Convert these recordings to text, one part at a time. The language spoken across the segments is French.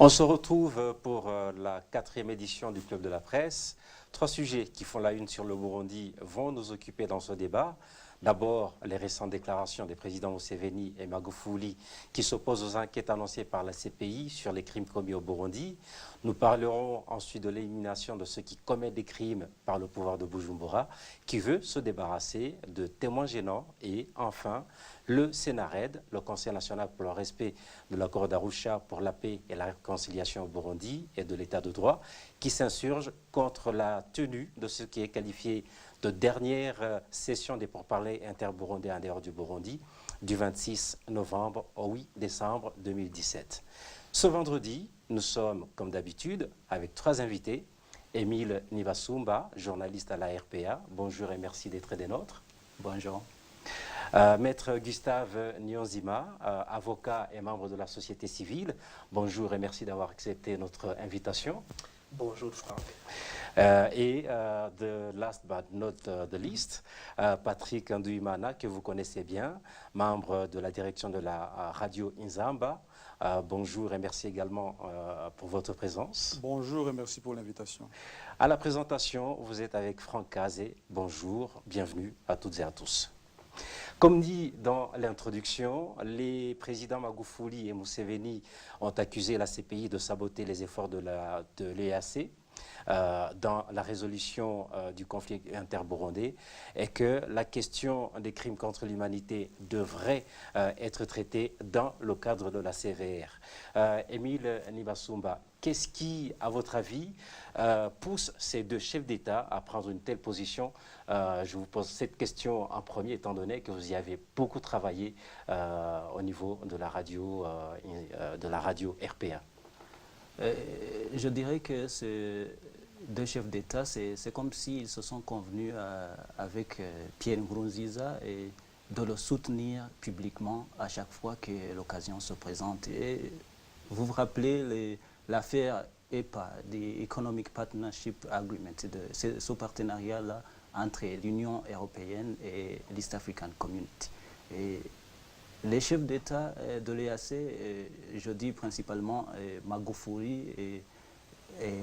On se retrouve pour la 4e édition du Club de la Presse. 3 sujets qui font la une sur le Burundi vont nous occuper dans ce débat. D'abord, les récentes déclarations des présidents Museveni et Magufuli qui s'opposent aux enquêtes annoncées par la CPI sur les crimes commis au Burundi. Nous parlerons ensuite de l'élimination de ceux qui commettent des crimes par le pouvoir de Bujumbura, qui veut se débarrasser de témoins gênants. Et enfin, le CNARED, le Conseil national pour le respect de l'accord d'Arusha pour la paix et la réconciliation au Burundi et de l'état de droit, qui s'insurge contre la tenue de ce qui est qualifié de dernière session des pourparlers interburundais en dehors du Burundi, du 26 novembre au 8 décembre 2017. Ce vendredi, nous sommes, comme d'habitude, avec 3 invités. Émile Nibasumba, journaliste à la RPA. Bonjour et merci d'être des nôtres. Bonjour. Maître Gustave Nyonzima, avocat et membre de la société civile. Bonjour et merci d'avoir accepté notre invitation. Bonjour Franck. The last but not the least, Patrick Nduimana, que vous connaissez bien, membre de la direction de la radio Inzamba. Bonjour et merci également pour votre présence. Bonjour et merci pour l'invitation. À la présentation, vous êtes avec Franck Kazé. Bonjour, bienvenue à toutes et à tous. Comme dit dans l'introduction, les présidents Magufuli et Museveni ont accusé la CPI de saboter les efforts de l'EAC dans la résolution du conflit interburundais et que la question des crimes contre l'humanité devrait être traitée dans le cadre de la CVR. Émile Nibasumba, qu'est-ce qui, à votre avis, pousse ces 2 chefs d'État à prendre une telle position? Je vous pose cette question en premier, étant donné que vous y avez beaucoup travaillé au niveau de la radio RPA. Je dirais que ces 2 chefs d'État, c'est comme s'ils se sont convenus avec Pierre Nkurunziza et de le soutenir publiquement à chaque fois que l'occasion se présente. Et vous vous rappelez l'affaire EPA, the Economic Partnership Agreement, ce partenariat-là entre l'Union européenne et l'East African Community. Et les chefs d'État de l'EAC, je dis principalement Magufuli et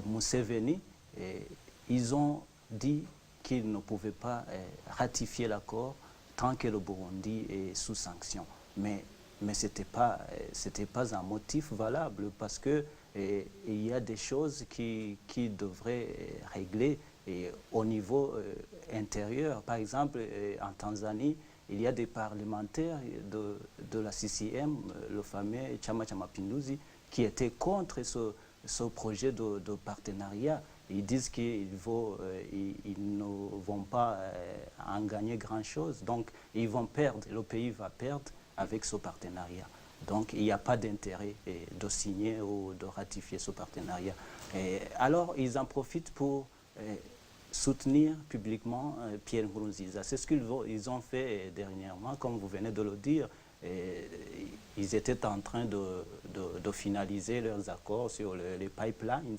Museveni, ils ont dit qu'ils ne pouvaient pas ratifier l'accord tant que le Burundi est sous sanction. Mais ce n'était pas un motif valable parce que il y a des choses qui devraient régler au niveau intérieur. Par exemple, en Tanzanie, il y a des parlementaires de la CCM, le fameux Chama cha Mapinduzi, qui étaient contre ce projet de partenariat. Ils disent qu'ils ne vont pas en gagner grand-chose, donc ils vont perdre, le pays va perdre avec ce partenariat. Donc il n'y a pas d'intérêt de signer ou de ratifier ce partenariat. Alors ils en profitent pour soutenir publiquement Pierre Nkurunziza. C'est ce qu'ils ont fait dernièrement, comme vous venez de le dire. Ils étaent en train de finaliser leurs accords sur les pipelines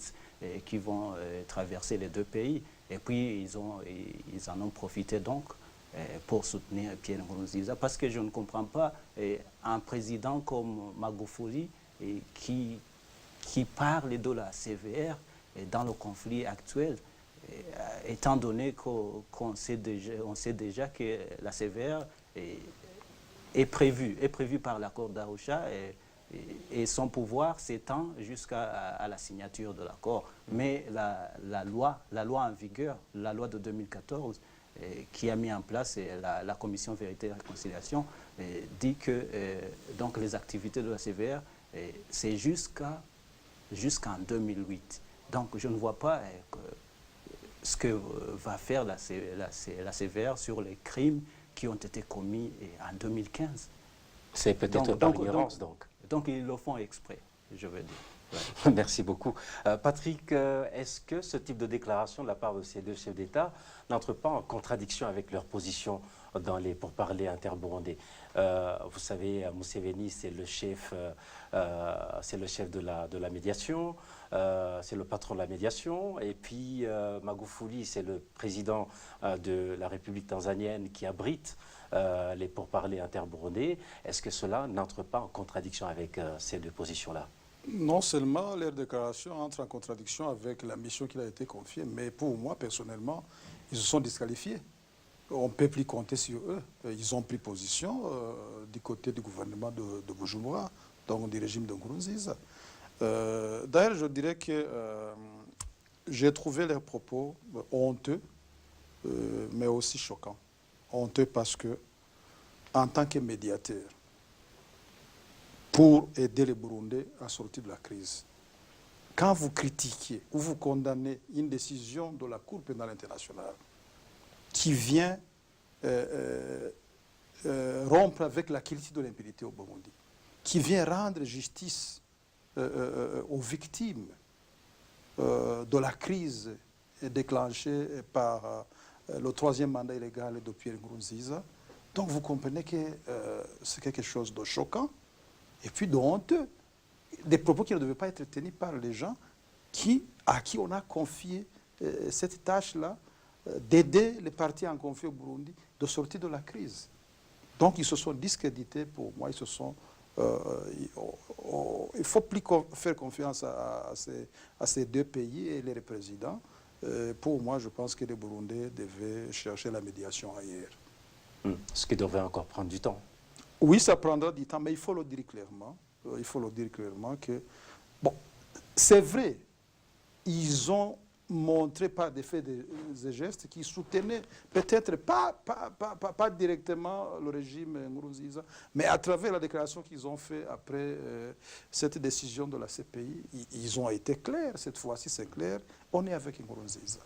qui vont traverser les 2 pays. Et puis ils en ont profité donc pour soutenir Pierre Nkurunziza. Parce que je ne comprends pas un président comme Magufuli qui parle de la CVR dans le conflit actuel, étant donné qu'on sait déjà que la CVR est prévue par l'accord d'Arusha et son pouvoir s'étend jusqu'à la signature de l'accord. Mais la loi en vigueur, la loi de 2014, qui a mis en place la Commission Vérité et Réconciliation, dit que donc les activités de la CVR, c'est jusqu'en 2008. Donc je ne vois pas ce que va faire la CVR sur les crimes qui ont été commis en 2015. C'est peut-être par ignorance donc. Donc ils le font exprès, je veux dire. Ouais. Merci beaucoup. Patrick, est-ce que ce type de déclaration de la part de ces 2 chefs d'État n'entre pas en contradiction avec leur position dans les pourparlers interburundais? Vous savez, Museveni, c'est le chef de la médiation, c'est le patron de la médiation, et puis Magufuli, c'est le président de la République tanzanienne qui abrite les pourparlers interburundais. Est-ce que cela n'entre pas en contradiction avec ces 2 positions-là? Non seulement leur déclaration entre en contradiction avec la mission qui a été confiée, mais pour moi, personnellement, ils se sont disqualifiés. On ne peut plus compter sur eux. Ils ont pris position du côté du gouvernement de Bujumbura, donc du régime de Nkurunziza. D'ailleurs, je dirais que j'ai trouvé leurs propos honteux, mais aussi choquants. Honteux parce que, en tant que médiateur, pour aider les Burundais à sortir de la crise, quand vous critiquez ou vous condamnez une décision de la Cour pénale internationale qui vient rompre avec la critique de l'impunité au Burundi, qui vient rendre justice aux victimes de la crise déclenchée par le troisième mandat illégal de Pierre Nkurunziza. Donc vous comprenez que c'est quelque chose de choquant et puis de honteux. Des propos qui ne devaient pas être tenus par les gens à qui on a confié cette tâche-là d'aider les partis en conflit au Burundi de sortir de la crise. Donc ils se sont discrédités pour moi, il ne faut plus faire confiance à ces deux pays et les présidents. Pour moi, je pense que les Burundais devaient chercher la médiation ailleurs. Ce qui devrait encore prendre du temps. Oui, ça prendra du temps, mais il faut le dire clairement. Il faut le dire clairement que, bon, c'est vrai, ils ont montré par des faits, des gestes qui soutenaient peut-être pas directement le régime Nkurunziza, mais à travers la déclaration qu'ils ont faite après cette décision de la CPI, ils ont été clairs. Cette fois-ci, c'est clair, on est avec Nkurunziza.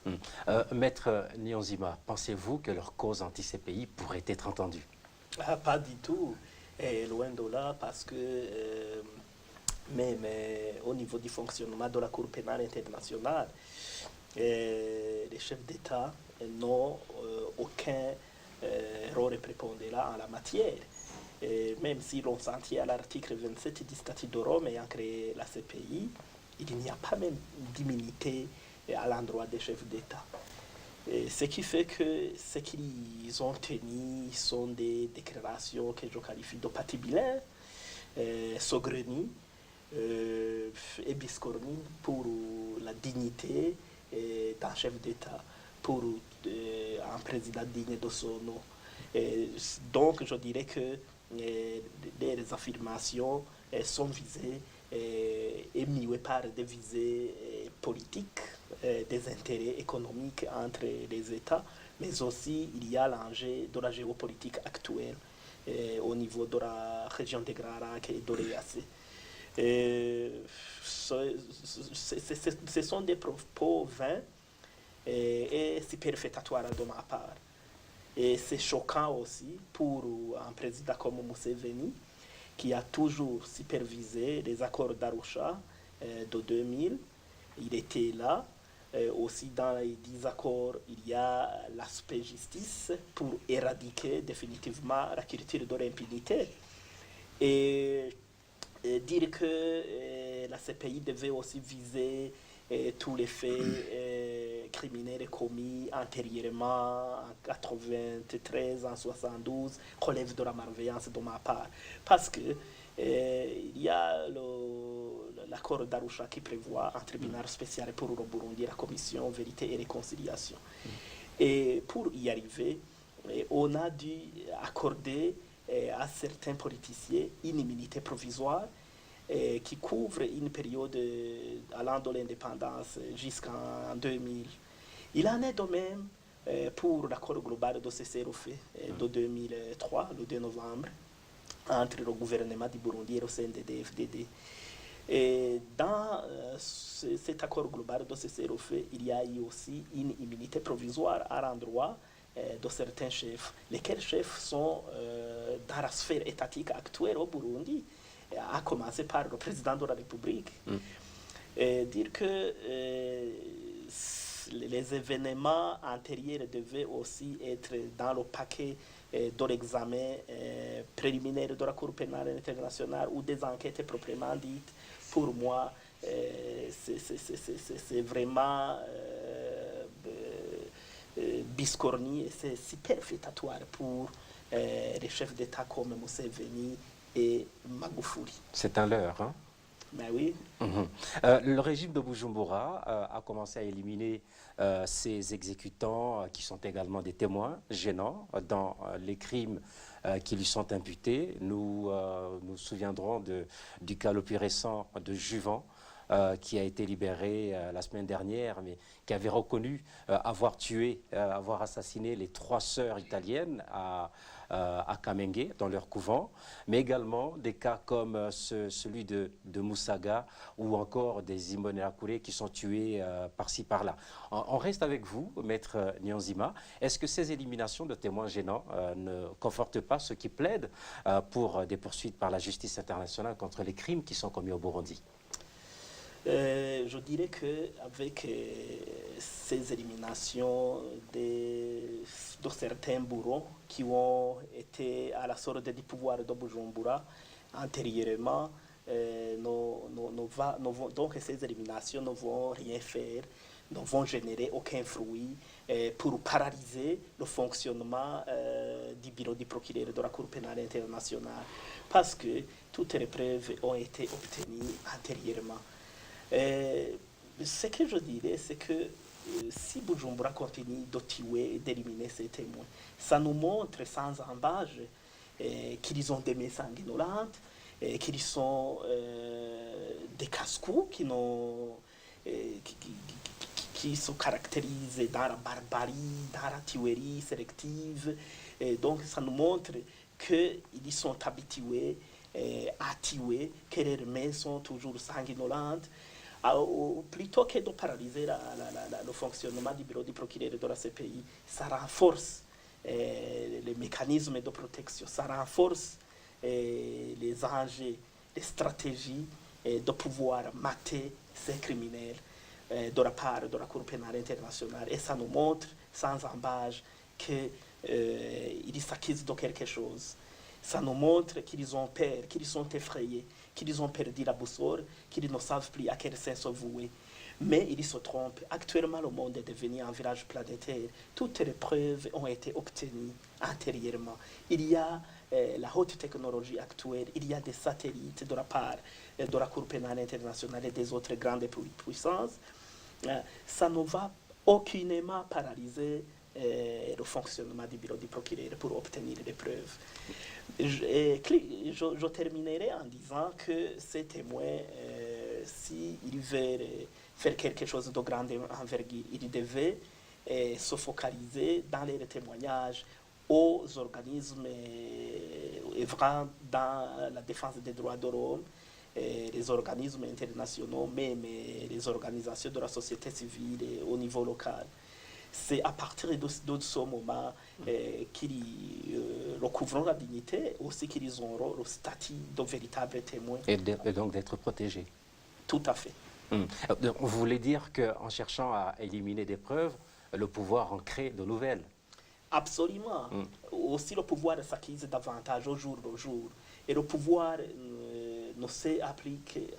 Maître Niyonzima, pensez-vous que leur cause anti-CPI pourrait être entendue? Pas du tout, et loin de là, parce que même au niveau du fonctionnement de la Cour pénale internationale, les chefs d'État n'ont aucun rôle prépondérant en la matière. Même si l'on s'en tient à l'article 27 du statut de Rome ayant créé la CPI, il n'y a pas même d'immunité à l'endroit des chefs d'État. Ce qui fait que ce qu'ils ont tenu sont des déclarations que je qualifie de patibilaires, saugrenues et biscornues pour la dignité d'un chef d'État, pour un président digne de son nom. Donc je dirais que les affirmations sont visées et muées par des visées politiques, des intérêts économiques entre les États, mais aussi il y a l'enjeu de la géopolitique actuelle au niveau de la région de Grand Lac et de l'EAC. Ce sont des propos vains et superfétatoires de ma part. Et c'est choquant aussi pour un président comme Museveni, qui a toujours supervisé les accords d'Arusha de 2000. Il était là. Aussi dans les 10 accords, il y a l'aspect justice pour éradiquer définitivement la culture de l'impunité. Et dire que la CPI devait aussi viser tous les faits criminels commis antérieurement en 93, en 72, relève de la malveillance de ma part. Parce que il y a l'accord d'Arusha qui prévoit un tribunal spécial pour le Burundi, la commission Vérité et Réconciliation. Et pour y arriver, on a dû accorder à certains politiciens une immunité provisoire qui couvre une période allant de l'indépendance jusqu'en 2000. Il en est de même pour l'accord global de cessez-le-feu de 2003, le 2 novembre, entre le gouvernement du Burundi et le CNDD-FDD. Et dans cet accord global de cessez-le-feu, il y a eu aussi une immunité provisoire à l'endroit de certains chefs. Lesquels chefs sont dans la sphère étatique actuelle au Burundi, à commencer par le président de la République. Dire que les événements antérieurs devaient aussi être dans le paquet de l'examen préliminaire de la Cour pénale internationale ou des enquêtes proprement dites, pour moi, c'est vraiment biscornu et c'est superfétatoire pour les chefs d'État comme Museveni et Magufuli. C'est un leurre, hein? Ben oui. Le régime de Bujumbura a commencé à éliminer ces exécutants qui sont également des témoins gênants dans les crimes qui lui sont imputés. Nous nous souviendrons du cas le plus récent de Juvan, qui a été libéré la semaine dernière, mais qui avait reconnu avoir tué, avoir assassiné les 3 sœurs italiennes à Kamenge, dans leur couvent, mais également des cas comme celui de Moussaga ou encore des Imbonerakure qui sont tués par-ci par-là. On reste avec vous, Maître Niyonzima. Est-ce que ces éliminations de témoins gênants ne confortent pas ceux qui plaident pour des poursuites par la justice internationale contre les crimes qui sont commis au Burundi? Je dirais qu'avec ces éliminations de certains bourreaux qui ont été à la sorte du pouvoir de Bujumbura antérieurement, donc ces éliminations ne vont rien faire, ne vont générer aucun fruit pour paralyser le fonctionnement du bureau du procureur de la Cour pénale internationale, parce que toutes les preuves ont été obtenues antérieurement. Ce que je dirais, c'est que si Bujumbura continue de tuer et d'éliminer ses témoins, ça nous montre sans embâche qu'ils ont des mains sanguinolentes, qu'ils sont des casse-cou qui se caractérisent dans la barbarie, dans la tuerie sélective. Et donc ça nous montre qu'ils sont habitués à tuer, que leurs mains sont toujours sanguinolentes. Plutôt que de paralyser le fonctionnement du bureau du procureur de la CPI, ça renforce les mécanismes de protection, ça renforce les enjeux, les stratégies de pouvoir mater ces criminels de la part de la Cour pénale internationale. Et ça nous montre sans embâche qu'ils s'acquittent de quelque chose. Ça nous montre qu'ils ont peur, qu'ils sont effrayés, qu'ils ont perdu la boussole, qu'ils ne savent plus à quel sens se vouer. Mais ils se trompent. Actuellement, le monde est devenu un village planétaire. Toutes les preuves ont été obtenues antérieurement. Il y a la haute technologie actuelle, il y a des satellites de la part de la Cour pénale internationale et des autres grandes puissances. Ça ne va aucunement paralyser le fonctionnement du bureau du procureur pour obtenir des preuves. Je terminerai en disant que ces témoins, s'ils veulent faire quelque chose de grande envergure, ils devaient se focaliser dans les témoignages aux organismes œuvrant dans la défense des droits de l'homme, les organismes internationaux, même les organisations de la société civile au niveau local. C'est à partir de ce moment qu'ils recouvrent la dignité, aussi qu'ils auront le statut de véritable témoin. Et donc d'être protégés. Tout à fait. Vous voulez dire qu'en cherchant à éliminer des preuves, le pouvoir en crée de nouvelles? Absolument. Aussi le pouvoir s'acquise davantage au jour le jour. Et le pouvoir ne s'est appliqué,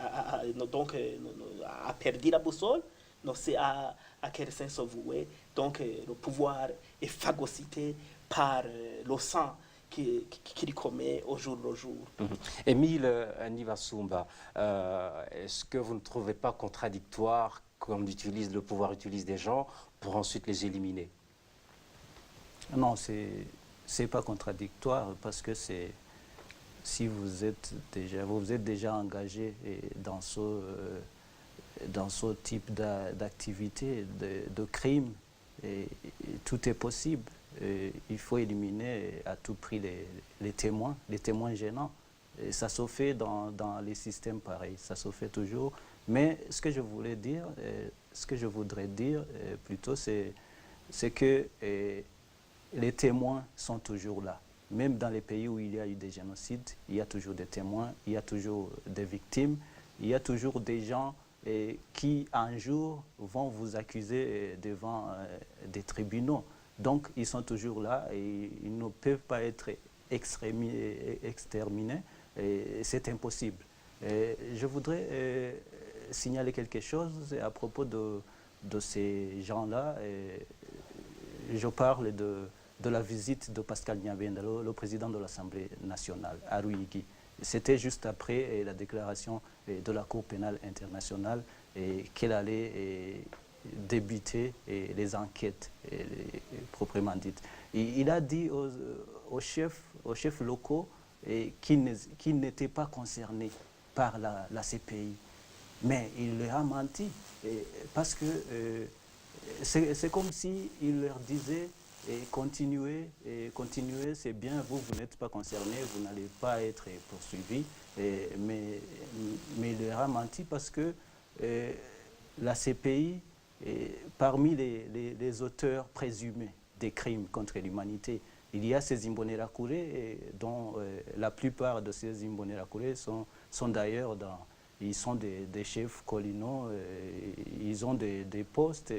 donc a perdu la boussole, ne sait à quel sens se vouer. Donc le pouvoir est phagocyté par le sang qu'il commet au jour le jour. Émile Nivasumba, est-ce que vous ne trouvez pas contradictoire comme le pouvoir utilise des gens pour ensuite les éliminer? Non, c'est pas contradictoire parce que si vous êtes déjà engagé dans ce type d'activité, de crime, et tout est possible. Il faut éliminer à tout prix les témoins gênants. Et ça se fait dans les systèmes pareils, ça se fait toujours. Mais ce que je voudrais dire plutôt, c'est que les témoins sont toujours là. Même dans les pays où il y a eu des génocides, il y a toujours des témoins, il y a toujours des victimes, il y a toujours des gens qui, un jour, vont vous accuser devant des tribunaux. Donc, ils sont toujours là et ils ne peuvent pas être exterminés. C'est impossible. Je voudrais signaler quelque chose à propos de ces gens-là. Je parle de la visite de Pascal Nyabenda, le président de l'Assemblée nationale, à Ruyigi. C'était juste après la déclaration de la Cour pénale internationale qu'elle allait débuter les enquêtes proprement dites. Il a dit aux chefs locaux qu'ils n'étaient pas concernés par la CPI. Mais il leur a menti parce que c'est comme s'il leur disait continuez, c'est bien, vous n'êtes pas concernés, vous n'allez pas être poursuivis. Mais il leur a menti parce que la CPI, parmi les auteurs présumés des crimes contre l'humanité, il y a ces Imbonerakure, dont la plupart de ces Imbonerakure sont d'ailleurs ils sont des chefs coloniaux, ils ont des postes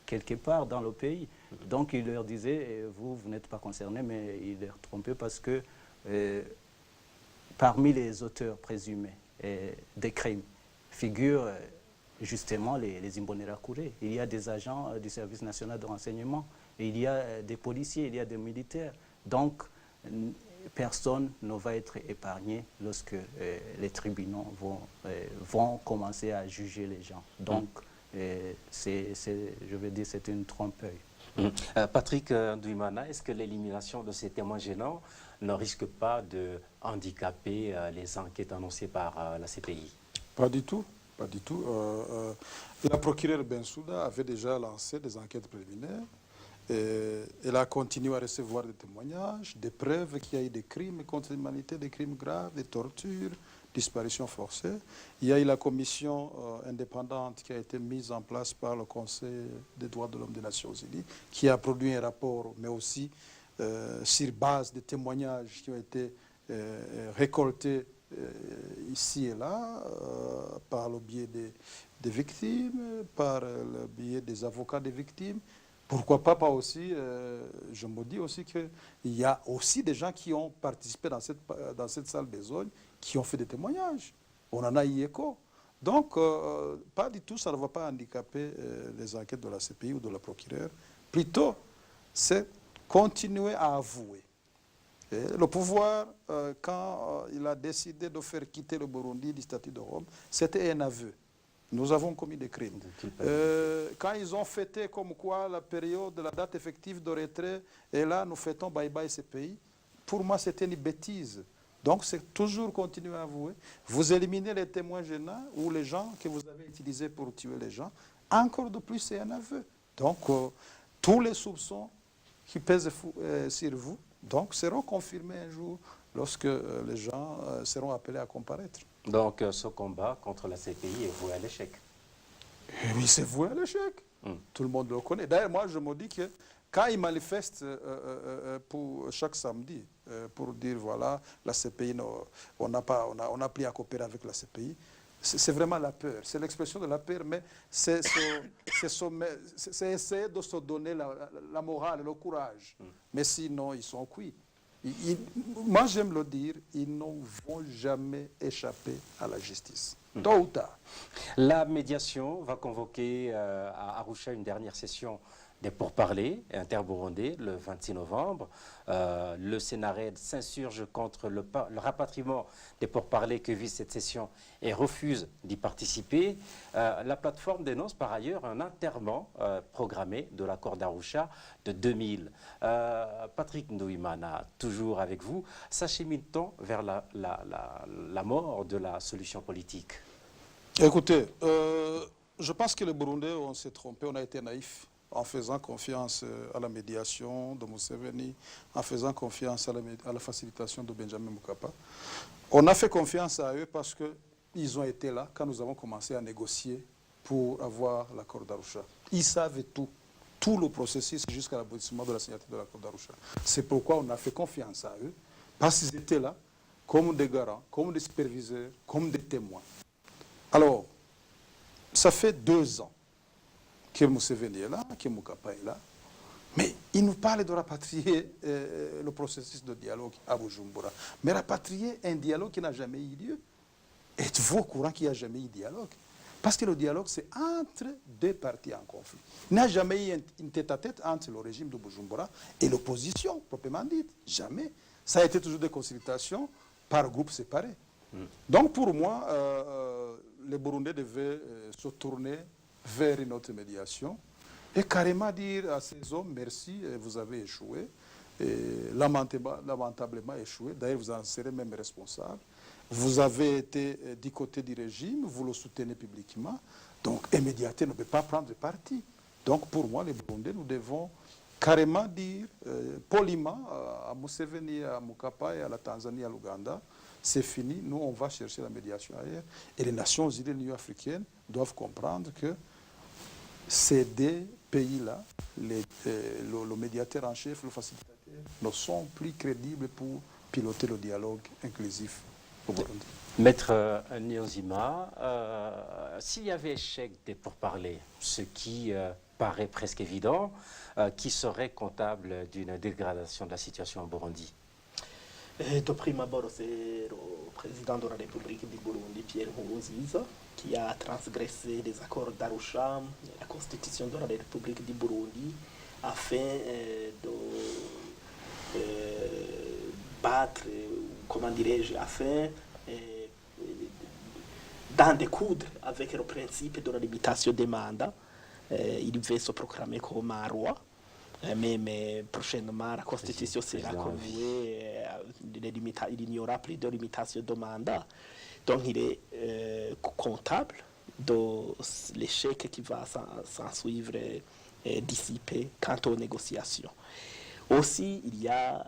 quelque part dans le pays. Donc il leur disait, vous n'êtes pas concernés, mais il leur trompait parce que parmi les auteurs présumés des crimes figurent justement les Imbonerakure. Il y a des agents du service national de renseignement, il y a des policiers, il y a des militaires. Donc personne ne va être épargné lorsque les tribunaux vont commencer à juger les gens. Donc je veux dire, c'est une trompe-l'œil. Patrick Ndouimana, est-ce que l'élimination de ces témoins gênants ne risque pas de handicaper les enquêtes annoncées par la CPI? Pas du tout. Pas du tout. La procureure Bensouda avait déjà lancé des enquêtes préliminaires. Elle a continué à recevoir des témoignages, des preuves qu'il y a eu des crimes contre l'humanité, des crimes graves, des tortures, disparitions forcées. Il y a eu la commission indépendante qui a été mise en place par le Conseil des droits de l'homme des Nations Unies, qui a produit un rapport, mais aussi sur base des témoignages qui ont été récoltés ici et là, par le biais des victimes, par le biais des avocats des victimes. Pourquoi pas aussi, je me dis aussi qu'il y a aussi des gens qui ont participé dans cette salle besogne, qui ont fait des témoignages. On en a eu écho. Donc, pas du tout, ça ne va pas handicaper les enquêtes de la CPI ou de la procureure. Plutôt, c'est continuer à avouer. Et le pouvoir, quand il a décidé de faire quitter le Burundi du statut de Rome, c'était un aveu. Nous avons commis des crimes. Quand ils ont fêté comme quoi la période de la date effective de retrait, et là nous fêtons bye-bye ces pays, pour moi c'était une bêtise. Donc c'est toujours continuer à avouer. Vous éliminez les témoins gênants ou les gens que vous avez utilisés pour tuer les gens. Encore de plus, c'est un aveu. Donc tous les soupçons qui pèsent sur vous donc, seront confirmés un jour lorsque les gens seront appelés à comparaître. Donc, ce combat contre la CPI est voué à l'échec. Oui, c'est voué à l'échec. Tout le monde le connaît. D'ailleurs, moi, je me dis que quand ils manifestent pour chaque samedi, pour dire, voilà, la CPI, on n'a plus à coopérer avec la CPI, c'est vraiment la peur. C'est l'expression de la peur, mais c'est essayer de se donner la morale, le courage. Mais sinon, ils sont cuits. Moi, j'aime le dire, ils ne vont jamais échapper à la justice, tôt ou tard. La médiation va convoquer à Arusha une dernière session des pourparlers interburundais le 26 novembre. Le Sénarède s'insurge contre le rapatriement des pourparlers que vise cette session et refuse d'y participer. La plateforme dénonce par ailleurs un enterrement programmé de l'accord d'Arusha de 2000. Patrick Ndouimana, toujours avec vous, s'achemine-t-on vers la mort de la solution politique? Écoutez, je pense que les Burundais, on s'est trompé, on a été naïfs en faisant confiance à la médiation de Museveni, en faisant confiance à la facilitation de Benjamin Mkapa. On a fait confiance à eux parce qu'ils ont été là quand nous avons commencé à négocier pour avoir l'accord d'Arusha. Ils savaient tout le processus jusqu'à l'aboutissement de la signature de l'accord d'Arusha. C'est pourquoi on a fait confiance à eux, parce qu'ils étaient là comme des garants, comme des superviseurs, comme des témoins. Alors, ça fait 2 ans que Museveni est là, que Mkapa est là, mais il nous parle de rapatrier le processus de dialogue à Bujumbura. Mais rapatrier un dialogue qui n'a jamais eu lieu, êtes-vous au courant qu'il n'y a jamais eu de dialogue? Parce que le dialogue, c'est entre 2 parties en conflit. Il n'y a jamais eu une tête-à-tête entre le régime de Bujumbura et l'opposition, proprement dite. Jamais. Ça a été toujours des consultations par groupe séparé. Donc pour moi, les Burundais devaient se tourner vers une autre médiation et carrément dire à ces hommes, merci, vous avez échoué, et lamentablement échoué, d'ailleurs vous en serez même responsable. Vous avez été du côté du régime, vous le soutenez publiquement, donc un médiateur ne peut pas prendre parti. Donc pour moi, les Burundais, nous devons carrément dire poliment à Museveni, à Mukapa et à la Tanzanie, à l'Ouganda, c'est fini, nous on va chercher la médiation ailleurs. Et les Nations Unies et l'Union africaine doivent comprendre que ces deux pays-là, le médiateur en chef, le facilitateur, ne sont plus crédibles pour piloter le dialogue inclusif au Burundi. Maître Niyonzima, s'il y avait échec des pourparlers, ce qui paraît presque évident, qui serait comptable d'une dégradation de la situation au Burundi? De prime abord, c'est le président de la République du Burundi, Pierre Nkurunziza, qui a transgressé les accords d'Arusha, la constitution de la République du Burundi, afin de battre, comment dirais-je, afin d'en découdre avec le principe de la limitation des mandats. Il veut se proclamer comme un roi. Mais prochainement, la Constitution sera connuée, il n'y aura plus de limitation de mandat. Donc, il est comptable de l'échec qui va s'en suivre d'ici peu quant aux négociations. Aussi, il y a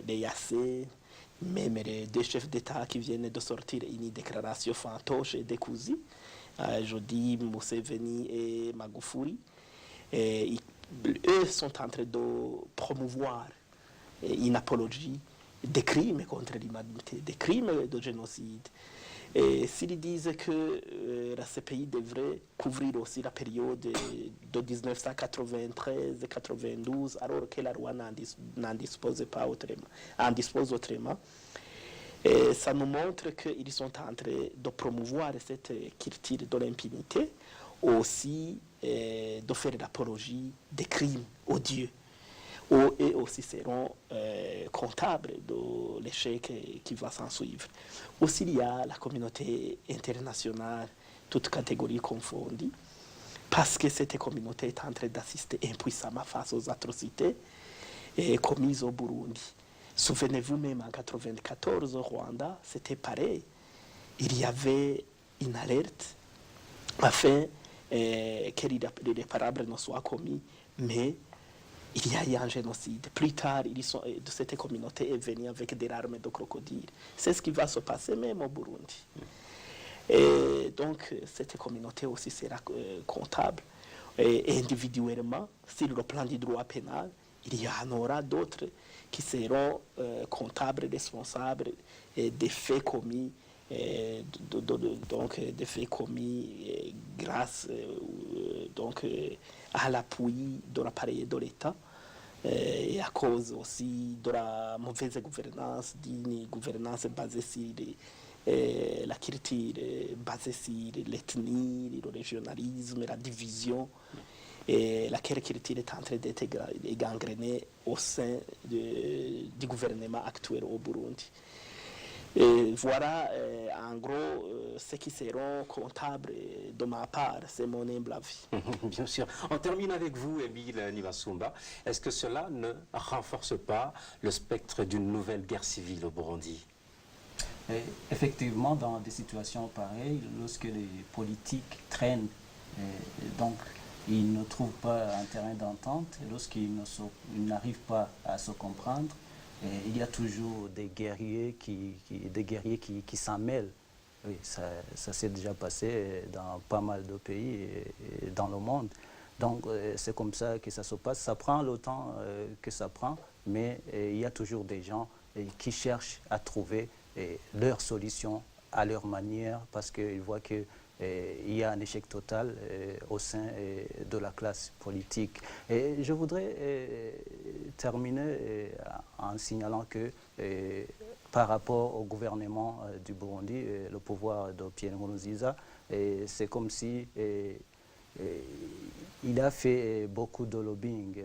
les YAC, même les deux chefs d'État qui viennent de sortir une déclaration fantoche et décousue, je dis Museveni et Magufuli. Eux sont en train de promouvoir une apologie des crimes contre l'humanité, des crimes de génocide. Et s'ils disent que la CPI devrait couvrir aussi la période de 1993-92, alors que la loi n'en dispose pas autrement, en dispose autrement, et ça nous montre qu'ils sont en train de promouvoir cette culture de l'impunité, aussi de faire l'apologie des crimes odieux. Et aussi seront comptables de l'échec qui va s'en suivre. Aussi, il y a la communauté internationale, toutes catégories confondues, parce que cette communauté est en train d'assister impuissamment face aux atrocités commises au Burundi. Souvenez-vous même en 1994 au Rwanda, c'était pareil. Il y avait une alerte afin que l'irréparable ne soit commis, mais il y a eu un génocide. Plus tard, de cette communauté est venue avec des larmes de crocodile. C'est ce qui va se passer même au Burundi. Et donc, cette communauté aussi sera comptable. Et individuellement, sur le plan du droit pénal, il y en aura d'autres qui seront comptables, responsables des faits commis, donc des faits commis grâce donc, à l'appui de l'appareil de l'État et à cause aussi de la mauvaise gouvernance, d'une gouvernance basée sur la culture, basée sur l'ethnie, le régionalisme, la division. Et laquelle culture est en train d'être gangrénée au sein du gouvernement actuel au Burundi. Et voilà, en gros, ceux qui seront comptables de ma part, c'est mon humble avis. Bien sûr. On termine avec vous, Émile Nibasumba. Est-ce que cela ne renforce pas le spectre d'une nouvelle guerre civile au Burundi? Et effectivement, dans des situations pareilles, lorsque les politiques traînent, donc ils ne trouvent pas un terrain d'entente, lorsqu'ils n'arrivent pas à se comprendre, il y a toujours des guerriers qui s'en mêlent. Oui, ça s'est déjà passé dans pas mal de pays et dans le monde. Donc c'est comme ça que ça se passe. Ça prend le temps que ça prend, mais il y a toujours des gens qui cherchent à trouver leur solution à leur manière parce qu'ils voient que il y a un échec total au sein de la classe politique. Et je voudrais terminer en signalant que par rapport au gouvernement du Burundi, le pouvoir de Pierre Nkurunziza, c'est comme si il a fait beaucoup de lobbying.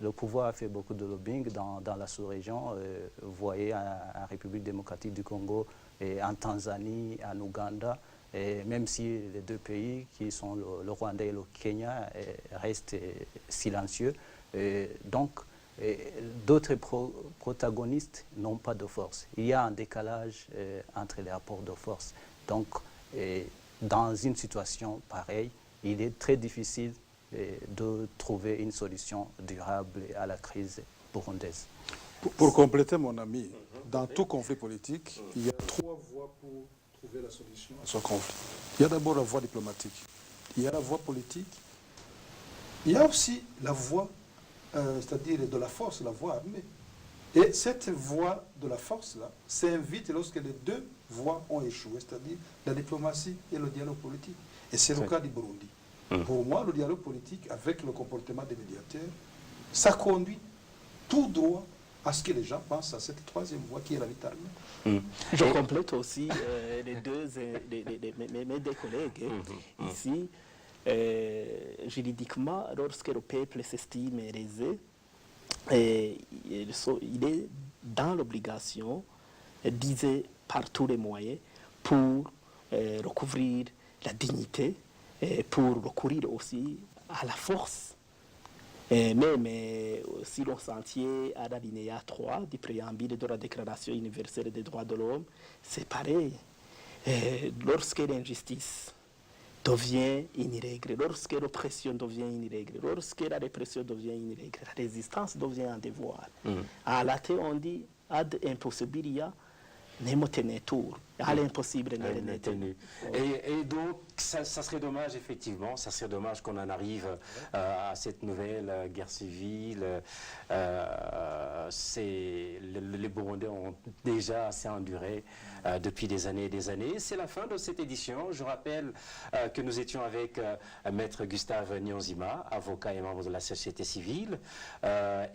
Le pouvoir a fait beaucoup de lobbying dans la sous-région. Vous voyez, en République démocratique du Congo, et en Tanzanie, en Ouganda, et même si les deux pays, qui sont le Rwanda et le Kenya, restent silencieux. Donc, d'autres protagonistes n'ont pas de force. Il y a un décalage entre les rapports de force. Donc, dans une situation pareille, il est très difficile de trouver une solution durable à la crise burundaise. Pour compléter, mon ami, dans tout conflit politique, il y a 3 voies pour trouver la solution à ce conflit. Il y a d'abord la voie diplomatique, il y a la voie politique, il y a aussi la voie, c'est-à-dire de la force, la voie armée. Et cette voie de la force-là s'invite lorsque les 2 voies ont échoué, c'est-à-dire la diplomatie et le dialogue politique. Et c'est le cas du Burundi. Pour moi, le dialogue politique, avec le comportement des médiateurs, ça conduit tout droit à ce que les gens pensent à cette 3e voie qui est la lutte armée. Je complète aussi mes 2 collègues ici. Juridiquement, lorsque le peuple s'estime lésé, il est dans l'obligation d'user par tous les moyens pour recouvrir la dignité, et pour recourir aussi à la force. Même si l'on s'en tient à l'alinéa 3 du préambule de la Déclaration universelle des droits de l'homme, c'est pareil. Lorsque l'injustice devient une règle, lorsque l'oppression devient une règle, lorsque la répression devient une règle, la résistance devient un devoir. À la théorie, on dit ad impossibilia nemo tenetur. À l'impossible n'est tenu. Et donc, ça serait dommage, effectivement, ça serait dommage qu'on en arrive à cette nouvelle guerre civile. Les Burundais ont déjà assez enduré depuis des années et des années. C'est la fin de cette édition. Je rappelle que nous étions avec Maître Gustave Nyonzima, avocat et membre de la société civile,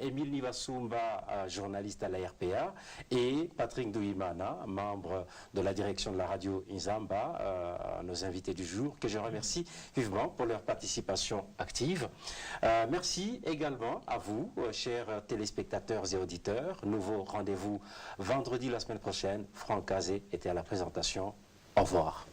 Émile Nivasumba, journaliste à la RPA, et Patrick Douimana, membre de la direction de la radio Inzamba, nos invités du jour, que je remercie vivement pour leur participation active. Merci également à vous, chers téléspectateurs et auditeurs. Nouveau rendez-vous vendredi la semaine prochaine. Franck Cazé était à la présentation. Au revoir.